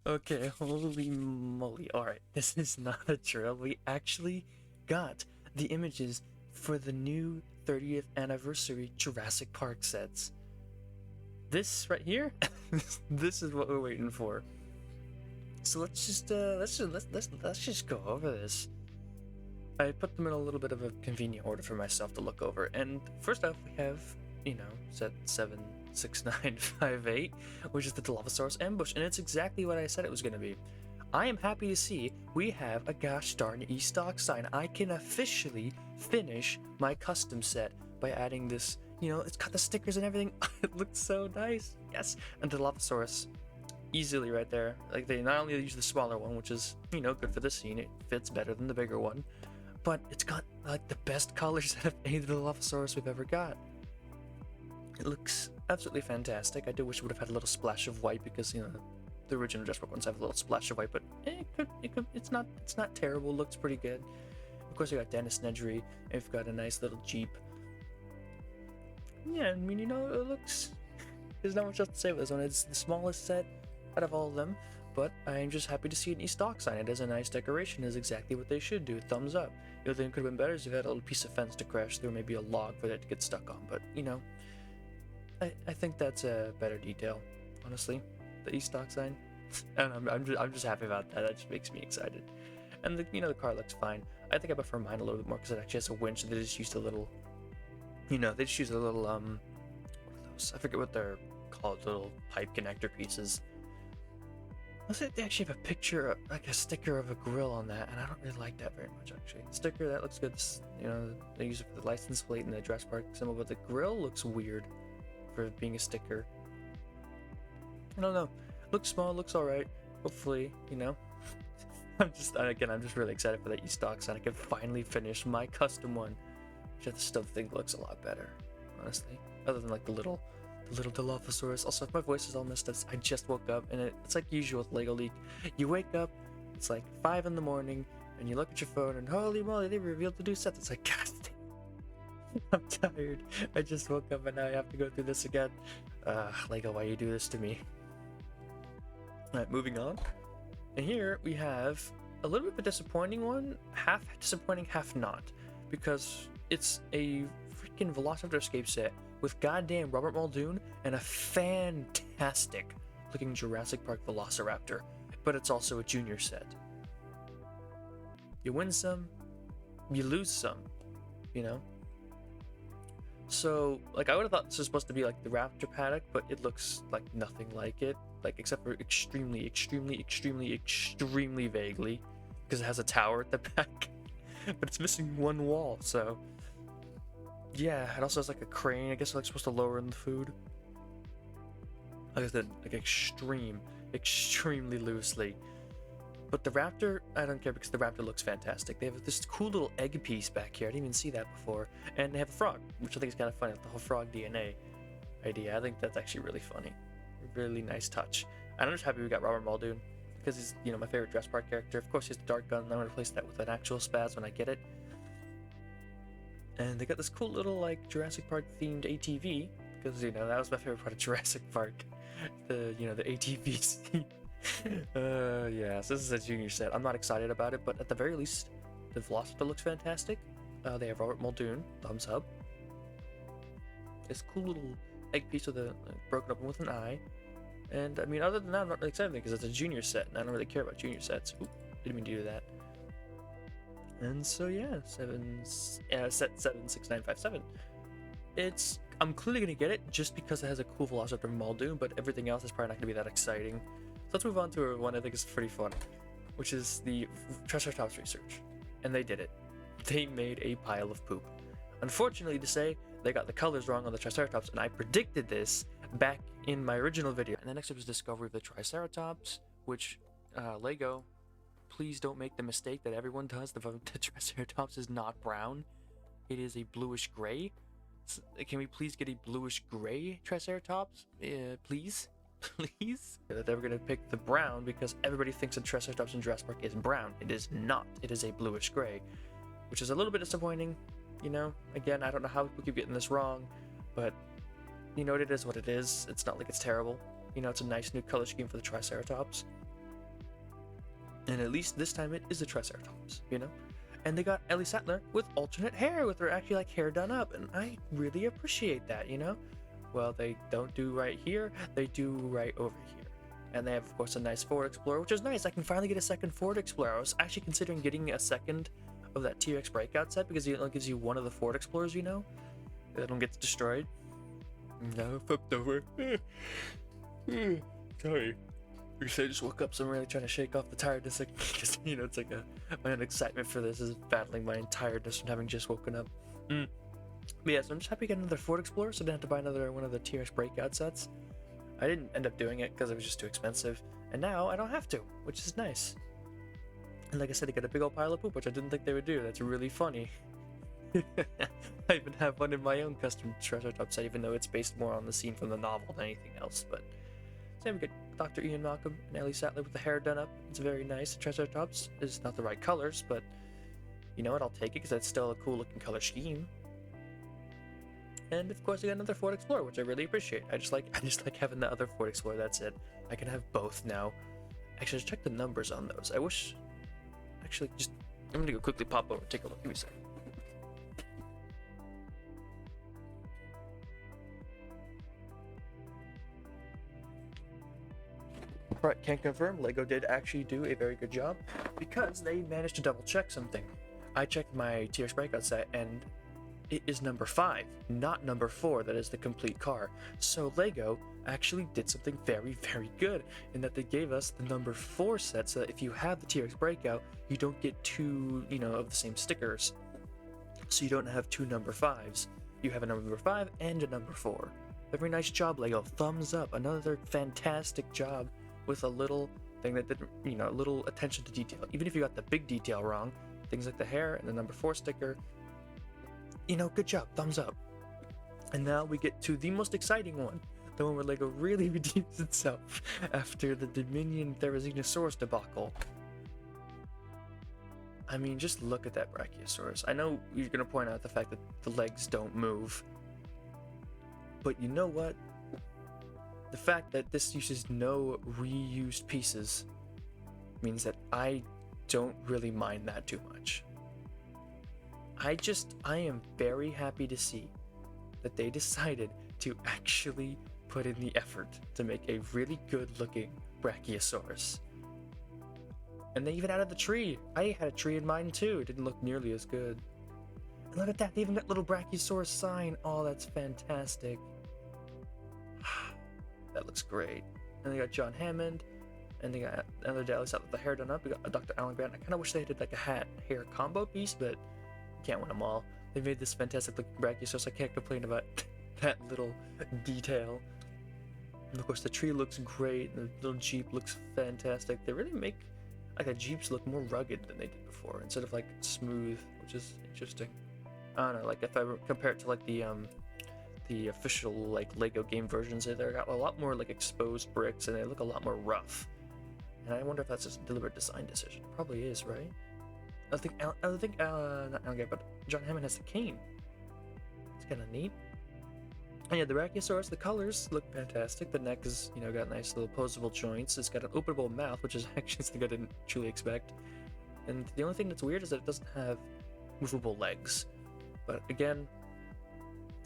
Okay, holy moly. Alright, this is not a drill. We actually got the images for the new 30th anniversary Jurassic Park sets. This right here, this is what we're waiting for. So let's just go over this. I put them in a little bit of a convenient order for myself to look over. And first off, we have, set 76958, which is the Dilophosaurus ambush, and it's exactly what I said it was going to be. I am happy to see we have a gosh darn e-stock sign. I can officially finish my custom set by adding this. It's got the stickers and everything. It looks so nice. Yes, and the Dilophosaurus easily right there. Like, they not only use the smaller one, which is good for the scene. It fits better than the bigger one, but it's got like the best colors out of any Dilophosaurus we've ever got. It looks absolutely fantastic. I do wish it would have had a little splash of white because the original Jurassic ones have a little splash of white, but it's not terrible. It looks pretty good. Of course, we got Dennis Nedry, and we've got a nice little Jeep. Yeah, I mean, it looks. There's not much else to say with this one. It's the smallest set out of all of them, but I'm just happy to see an e-stock sign. It has a nice decoration. It is exactly what they should do. Thumbs up. The other thing could have been better is if you had a little piece of fence to crash through, maybe a log for that to get stuck on. But I think that's a better detail, honestly. The e-stock sign, and I'm just happy about that. That just makes me excited. And the car looks fine. I think I prefer mine a little bit more because it actually has a winch. They just used a little, they just used a little what are those? I forget what they're called. Little pipe connector pieces. They actually have a picture, like a sticker of a grill on that, and I don't really like that very much, actually. The sticker, that looks good. They use it for the license plate and the Jurassic Park symbol, but the grill looks weird for being a sticker. I don't know. Looks small, looks alright. Hopefully, I'm just really excited for that e-stock sign. I can finally finish my custom one, which I still think looks a lot better, honestly. Other than like the little Dilophosaurus. Also, if my voice is all messed up, I just woke up, and it's like usual with Lego Leak. You wake up, it's like 5 in the morning, and you look at your phone, and holy moly, they revealed the new set. It's like, God damn, I'm tired. I just woke up, and now I have to go through this again. Lego, why you do this to me? Alright, moving on. And here we have a little bit of a disappointing one, half disappointing, half not, because it's a freaking Velociraptor escape set with goddamn Robert Muldoon and a fantastic looking Jurassic Park Velociraptor, but it's also a junior set. You win some, you lose some, So, like, I would have thought this was supposed to be like the Raptor paddock, but it looks like nothing like it, like except for extremely vaguely, because it has a tower at the back, but it's missing one wall, so. Yeah, it also has like a crane. I guess it's like supposed to lower in the food. Like I said, like extremely loosely. But the Raptor, I don't care because the Raptor looks fantastic. They have this cool little egg piece back here. I didn't even see that before. And they have a frog, which I think is kind of funny. The whole frog DNA idea. I think that's actually really funny. Really nice touch. And I'm just happy we got Robert Muldoon because he's, my favorite Jurassic Park character. Of course, he has the dart gun. I'm gonna replace that with an actual spaz when I get it. And they got this cool little like Jurassic Park themed ATV because that was my favorite part of Jurassic Park, the ATVs. Yeah, so this is a junior set. I'm not excited about it, but at the very least, the Velociraptor looks fantastic. They have Robert Muldoon, thumbs up. This cool little egg piece with a broken open with an eye. And I mean, other than that, I'm not really excited because it's a junior set, and I don't really care about junior sets. Oop, didn't mean to do that. And so yeah, set 76957. I'm clearly gonna get it just because it has a cool Velociraptor Muldoon, but everything else is probably not gonna be that exciting. So let's move on to one I think is pretty fun, which is the Triceratops research. And they did it. They made a pile of poop. Unfortunately to say, they got the colors wrong on the Triceratops, and I predicted this back in my original video. And the next up is Discovery of the Triceratops, which Lego, please don't make the mistake that everyone does. The Triceratops is not brown. It is a bluish gray. Can we please get a bluish gray Triceratops? Please? Please? That they were going to pick the brown because everybody thinks a Triceratops in Jurassic Park is brown. It is not. It is a bluish gray, which is a little bit disappointing. Again, I don't know how people keep getting this wrong, but it is what it is. It's not like it's terrible. It's a nice new color scheme for the Triceratops. And at least this time it is a Triceratops, you know? And they got Ellie Sattler with alternate hair, with her actually like hair done up, and I really appreciate that, you know? Well, they don't do right here, they do right over here. And they have, of course, a nice Ford Explorer, which is nice. I can finally get a second Ford Explorer. I was actually considering getting a second of that T-Rex breakout set because it only gives you one of the Ford Explorers, you know? That one gets destroyed. No, flipped over. Sorry. I just woke up, so I'm really trying to shake off the tiredness because, you know, it's like my own excitement for this is battling my tiredness from having just woken up. But yeah, so I'm just happy to get another Ford Explorer, so I didn't have to buy another one of the T-Rex breakout sets. I didn't end up doing it because it was just too expensive, and now I don't have to, which is nice. And like I said, they got a big old pile of poop, which I didn't think they would do. That's really funny. I even have one in my own custom Triceratops set, even though it's based more on the scene from the novel than anything else. But same, we get Dr. Ian Malcolm and Ellie Sattler with the hair done up. It's very nice. The Triceratops is not the right colors, but you know what? I'll take it because that's still a cool looking color scheme. And of course, I got another Ford Explorer, which I really appreciate. I just like having the other Ford Explorer. That's it. I can have both now. Actually, just check the numbers on those. I wish. Actually, I'm gonna go quickly pop over and take a look. Give me a second. Right, can confirm LEGO did actually do a very good job because they managed to double check something. I checked my T-Rex breakout set and it is number 5, not number 4 that is the complete car. So LEGO actually did something very, very good in that they gave us the number 4 set so that if you have the T-Rex breakout, you don't get two, you know, of the same stickers. So you don't have two number 5s. You have a number 5 and a number 4. Very nice job, LEGO. Thumbs up. Another fantastic job with a little thing that didn't, you know, a little attention to detail. Even if you got the big detail wrong, things like the hair and the number 4 sticker, you know, good job, thumbs up. And now we get to the most exciting one, the one where LEGO really redeems itself after the Dominion Therizinosaurus debacle. I mean, just look at that Brachiosaurus. I know you're gonna point out the fact that the legs don't move, but you know what? The fact that this uses no reused pieces means that I don't really mind that too much. I am very happy to see that they decided to actually put in the effort to make a really good looking Brachiosaurus. And they even added the tree. I had a tree in mine too. It didn't look nearly as good. And look at that, they even got little Brachiosaurus sign. Oh, that's fantastic. That looks great. And they got John Hammond, and they got another Ellie Sattler with the hair done up. We got Dr. Alan Grant. I kind of wish they did like a hair combo piece, but can't win them all. They made this fantastic looking Brachiosaurus. I can't complain about that little detail. And of course, the tree looks great. The little Jeep looks fantastic. They really make like the Jeeps look more rugged than they did before, instead of like smooth, which is interesting. I don't know. Like if I compare it to like the official like LEGO game versions, they got a lot more like exposed bricks and they look a lot more rough. And I wonder if that's just a deliberate design decision. Probably is, right? I think not Alan Grant, but John Hammond has the cane. It's kind of neat. And yeah, the Brachiosaurus, the colors look fantastic. The neck is, you know, got nice little posable joints. It's got an openable mouth, which is actually something I didn't truly expect. And the only thing that's weird is that it doesn't have movable legs. But again,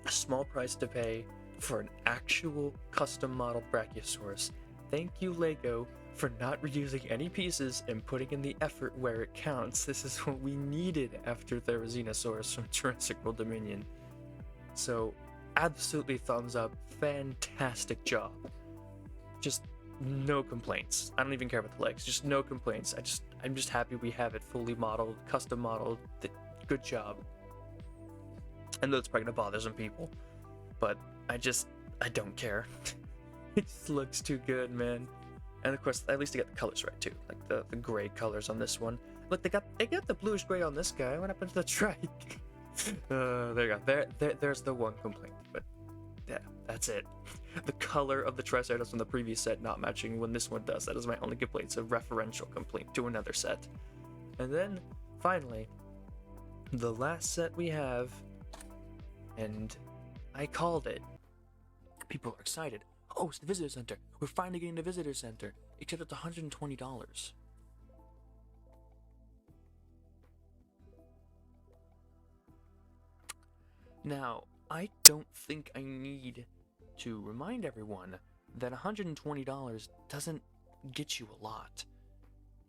a small price to pay for an actual custom model Brachiosaurus. Thank you, LEGO, for not reusing any pieces and putting in the effort where it counts. This is what we needed after Therizinosaurus from Jurassic World Dominion. So, absolutely thumbs up. Fantastic job. Just no complaints. I don't even care about the legs. Just no complaints. I'm just happy we have it fully modeled, custom modeled. Good job. I know it's probably gonna bother some people, but I don't care. It just looks too good, man. And of course, at least they got the colors right too, like the gray colors on this one. Look, they got the bluish gray on this guy. What happened to the trike? There you go. There's the one complaint, but yeah, that's it. The color of the Triceratops from the previous set not matching when this one does. That is my only complaint. It's a referential complaint to another set. And then finally, the last set we have, and I called it. People are excited. Oh, it's the visitor center. We're finally getting the visitor center. Except it's $120. Now, I don't think I need to remind everyone that $120 doesn't get you a lot.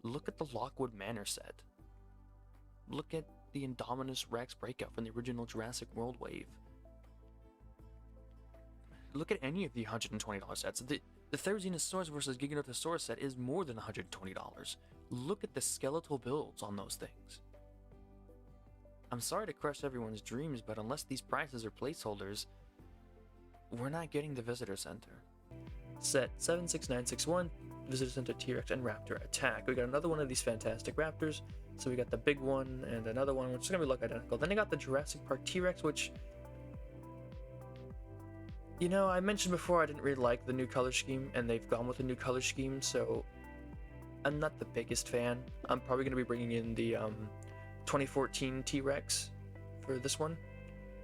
Look at the Lockwood Manor set. Look at the Indominus Rex breakout from the original Jurassic World wave. Look at any of the $120 sets. The Therizinosaurus versus Giganotosaurus set is more than $120. Look at the skeletal builds on those things. I'm sorry to crush everyone's dreams, but unless these prices are placeholders, we're not getting the Visitor Center. Set 76961, Visitor Center T-Rex and Raptor attack. We got another one of these fantastic raptors. So we got the big one and another one, which is going to look identical. Then they got the Jurassic Park T-Rex, which, you know, I mentioned before I didn't really like the new color scheme, and they've gone with a new color scheme, so I'm not the biggest fan. I'm probably going to be bringing in the 2014 T-Rex for this one,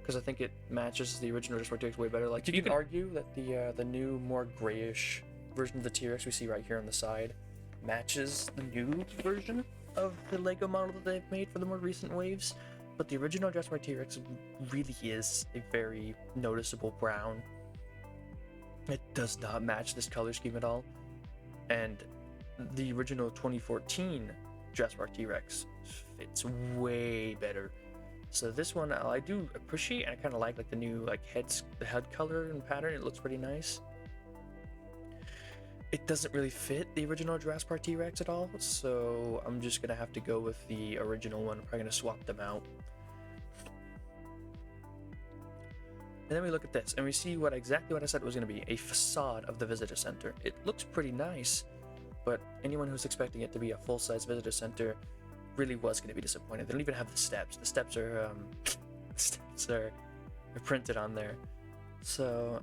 because I think it matches the original Jurassic Park T-Rex way better. Like, you can argue that the new, more grayish version of the T-Rex we see right here on the side matches the new version of the Lego model that they've made for the more recent waves, but the original Jurassic Park T-Rex really is a very noticeable brown. It does not match this color scheme at all, and the original 2014 Jurassic Park T-Rex fits way better. So this one I do appreciate. I kind of like the new the head color and pattern. It looks pretty nice. It doesn't really fit the original Jurassic Park T-Rex at all, so I'm just gonna have to go with the original one. I'm probably gonna swap them out. And then we look at this, and we see exactly what I said it was gonna be, a facade of the Visitor Center. It looks pretty nice, but anyone who's expecting it to be a full-size Visitor Center really was gonna be disappointed. They don't even have the steps. The steps are are printed on there. So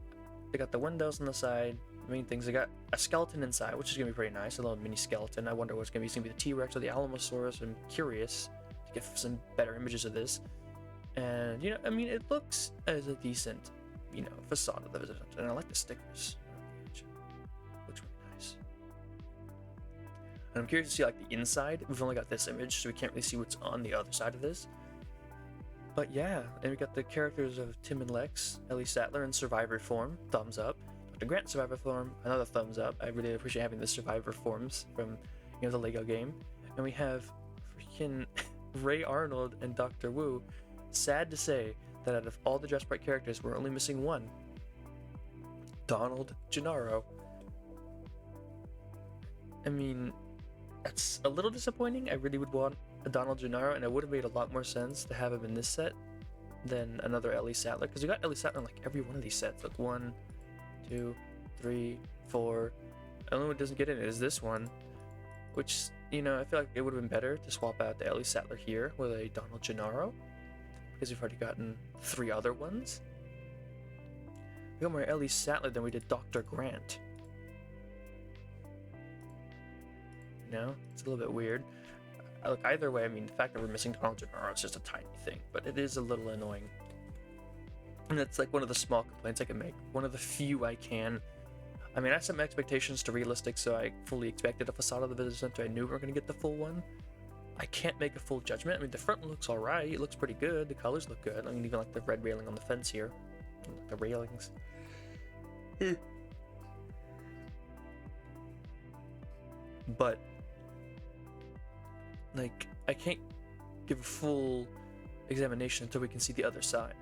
they got the windows on the side. Main things, they got a skeleton inside, which is gonna be pretty nice, a little mini skeleton. I wonder what's gonna be. It's gonna be the T-Rex or the Alamosaurus. I'm curious to get some better images of this. And, you know, I mean, it looks as a decent, you know, facade of the Visitor Center. And I like the stickers. Looks really nice. And I'm curious to see the inside. We've only got this image, so we can't really see what's on the other side of this. But yeah, and we got the characters of Tim and Lex, Ellie Sattler in Survivor form, thumbs up. Dr. Grant Survivor form, another thumbs up. I really appreciate having the Survivor forms from, you know, the Lego game. And we have freaking Ray Arnold and Dr. Wu. Sad to say that out of all the Jurassic Park characters, we're only missing one. Donald Gennaro. I mean, that's a little disappointing. I really would want a Donald Gennaro, and it would have made a lot more sense to have him in this set than another Ellie Sattler, because we got Ellie Sattler in every one of these sets. 1, 2, 3, 4. The only one that doesn't get in it is this one, which, you know, I feel like it would have been better to swap out the Ellie Sattler here with a Donald Gennaro, because we've already gotten 3 other ones. We got more Ellie Sattler than we did Dr. Grant. You know, it's a little bit weird. Look, either way, I mean, the fact that we're missing Donald Gennaro is just a tiny thing, but it is a little annoying. And that's one of the small complaints I can make. One of the few I can. I mean, I set my expectations to realistic, so I fully expected a facade of the Visitor Center. I knew we were going to get the full one. I can't make a full judgment. I mean, the front looks alright. It looks pretty good. The colors look good. I mean, even the red railing on the fence here. The railings. But, I can't give a full examination until we can see the other side.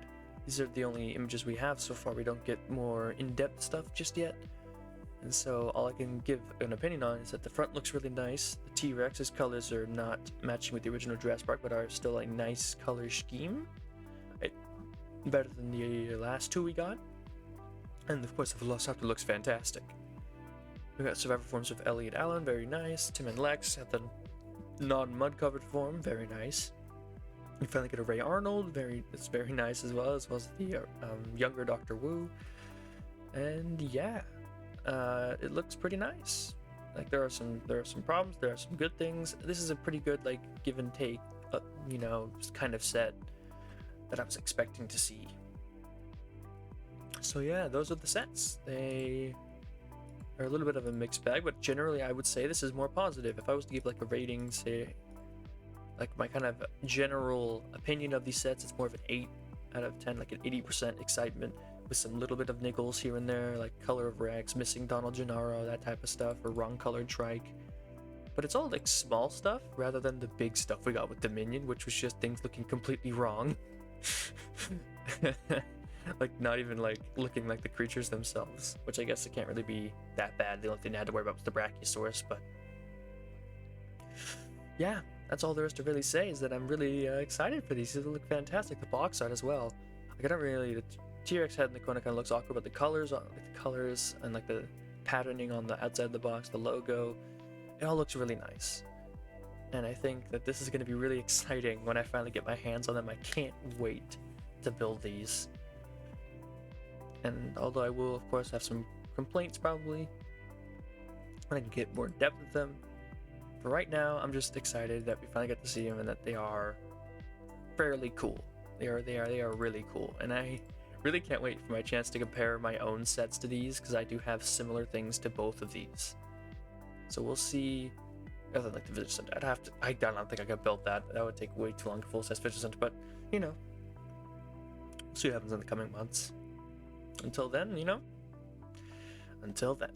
These are the only images we have so far. We don't get more in-depth stuff just yet. And so all I can give an opinion on is that the front looks really nice. The T-Rex's colors are not matching with the original Jurassic Park, but are still a nice color scheme. Better than the last 2 we got. And of course the Velociraptor looks fantastic. We got Survivor forms of Ellie and Alan, very nice. Tim and Lex have the non-mud covered form, very nice. We finally get a Ray Arnold, it's very nice as well as the younger Dr. Wu. And yeah, it looks pretty nice. There are some problems, there are some good things. This is a pretty good give and take, you know, kind of set that I was expecting to see. So yeah, those are the sets. They are a little bit of a mixed bag, but generally I would say this is more positive. If I was to give a rating, say my kind of general opinion of these sets, it's more of an 8. out of 10, like an 80% excitement, with some little bit of niggles here and there, like Color of Rex, missing Donald Gennaro, that type of stuff, or wrong colored trike. But it's all like small stuff rather than the big stuff we got with Dominion, which was just things looking completely wrong. Like not even like looking like the creatures themselves, which I guess it can't really be that bad. The only thing I had to worry about was the Brachiosaurus, but yeah, that's all there is to really say, is that I'm really excited for these. They look fantastic. The box art as well. Like I don't really, the T-Rex head in the corner kind of looks awkward, but the colors and like the patterning on the outside of the box, the logo, it all looks really nice. And I think that this is going to be really exciting when I finally get my hands on them. I can't wait to build these. And although I will of course have some complaints probably when I can get more in depth with them, for right now I'm just excited that we finally get to see them and that they are fairly cool. They are really cool, and I really can't wait for my chance to compare my own sets to these, because I do have similar things to both of these. So we'll see. Other than like the Visitor Center, I don't think I could build that. That would take way too long to full-size Visitor Center, but you know, we'll see what happens in the coming months. Until then, until then.